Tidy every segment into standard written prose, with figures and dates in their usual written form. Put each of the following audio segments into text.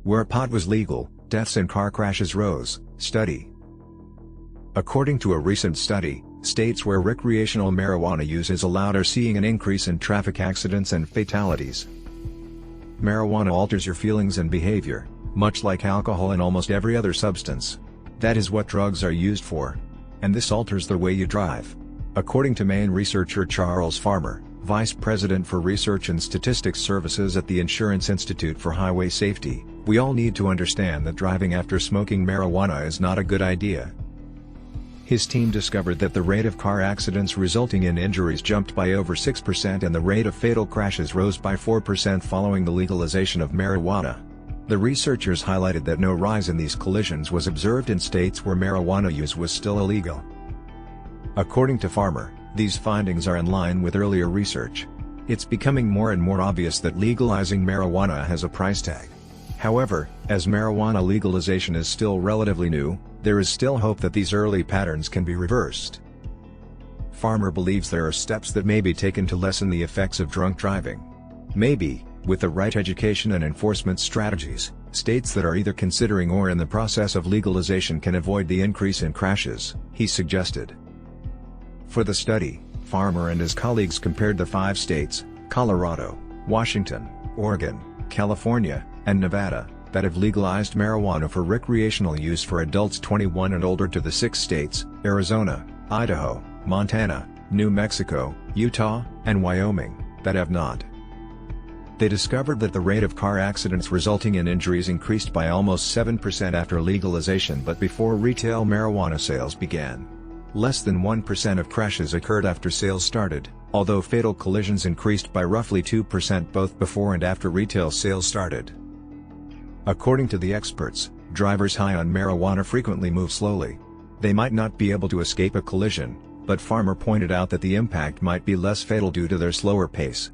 Where pot was legal, deaths in car crashes rose. Study. According to a recent study, states where recreational marijuana use is allowed are seeing an increase in traffic accidents and fatalities. Marijuana alters your feelings and behavior, much like alcohol and almost every other substance. That is what drugs are used for. And this alters the way you drive. According to Maine researcher Charles Farmer, Vice President for Research and Statistics Services at the Insurance Institute for Highway Safety, we all need to understand that driving after smoking marijuana is not a good idea. His team discovered that the rate of car accidents resulting in injuries jumped by over 6% and the rate of fatal crashes rose by 4% following the legalization of marijuana. The researchers highlighted that no rise in these collisions was observed in states where marijuana use was still illegal. According to Farmer, these findings are in line with earlier research. It's becoming more and more obvious that legalizing marijuana has a price tag. However, as marijuana legalization is still relatively new, there is still hope that these early patterns can be reversed. Farmer believes there are steps that may be taken to lessen the effects of drunk driving. Maybe, with the right education and enforcement strategies, states that are either considering or in the process of legalization can avoid the increase in crashes, he suggested. For the study, Farmer and his colleagues compared the 5 states, Colorado, Washington, Oregon, California, and Nevada, that have legalized marijuana for recreational use for adults 21 and older to the 6 states, Arizona, Idaho, Montana, New Mexico, Utah, and Wyoming, that have not. They discovered that the rate of car accidents resulting in injuries increased by almost 7% after legalization but before retail marijuana sales began. Less than 1% of crashes occurred after sales started, although fatal collisions increased by roughly 2% both before and after retail sales started. According to the experts, drivers high on marijuana frequently move slowly. They might not be able to escape a collision, but Farmer pointed out that the impact might be less fatal due to their slower pace.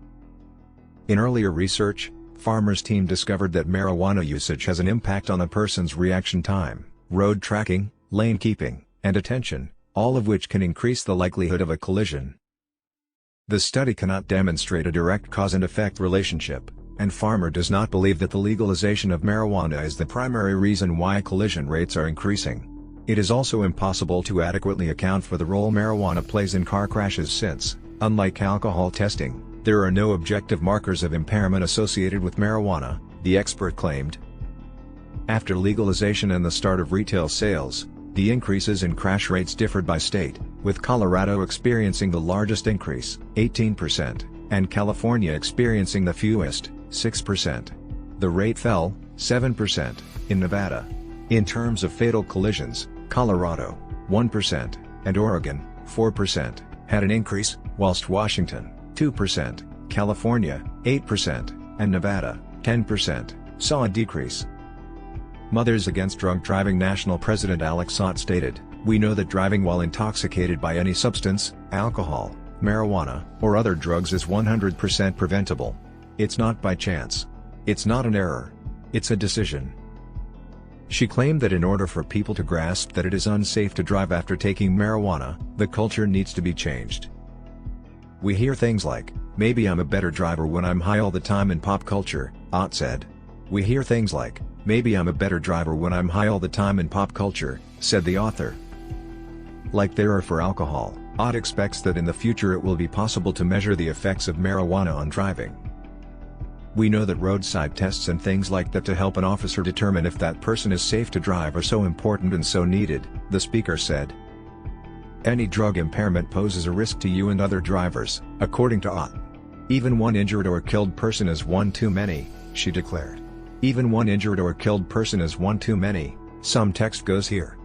In earlier research, Farmer's team discovered that marijuana usage has an impact on a person's reaction time, road tracking, lane keeping, and attention, all of which can increase the likelihood of a collision. The study cannot demonstrate a direct cause and effect relationship, and Farmer does not believe that the legalization of marijuana is the primary reason why collision rates are increasing. It is also impossible to adequately account for the role marijuana plays in car crashes since, unlike alcohol testing, there are no objective markers of impairment associated with marijuana, the expert claimed. After legalization and the start of retail sales, the increases in crash rates differed by state, with Colorado experiencing the largest increase, 18%, and California experiencing the fewest, 6%. The rate fell, 7%, in Nevada. In terms of fatal collisions, Colorado, 1%, and Oregon, 4%, had an increase, whilst Washington, 2%, California, 8%, and Nevada, 10%, saw a decrease. Mothers Against Drunk Driving National President Alex Ott stated, "We know that driving while intoxicated by any substance, alcohol, marijuana, or other drugs is 100% preventable. It's not by chance. It's not an error. It's a decision." She claimed that in order for people to grasp that it is unsafe to drive after taking marijuana, the culture needs to be changed. "We hear things like, 'Maybe I'm a better driver when I'm high' all the time in pop culture," Ott said. "We hear things like, 'Maybe I'm a better driver when I'm high' all the time in pop culture," said the author. Like there are for alcohol, Ott expects that in the future it will be possible to measure the effects of marijuana on driving. "We know that roadside tests and things like that to help an officer determine if that person is safe to drive are so important and so needed," the speaker said. "Any drug impairment poses a risk to you and other drivers, according to Ott. Even one injured or killed person is one too many," she declared. "Even one injured or killed person is one too many, some text goes here."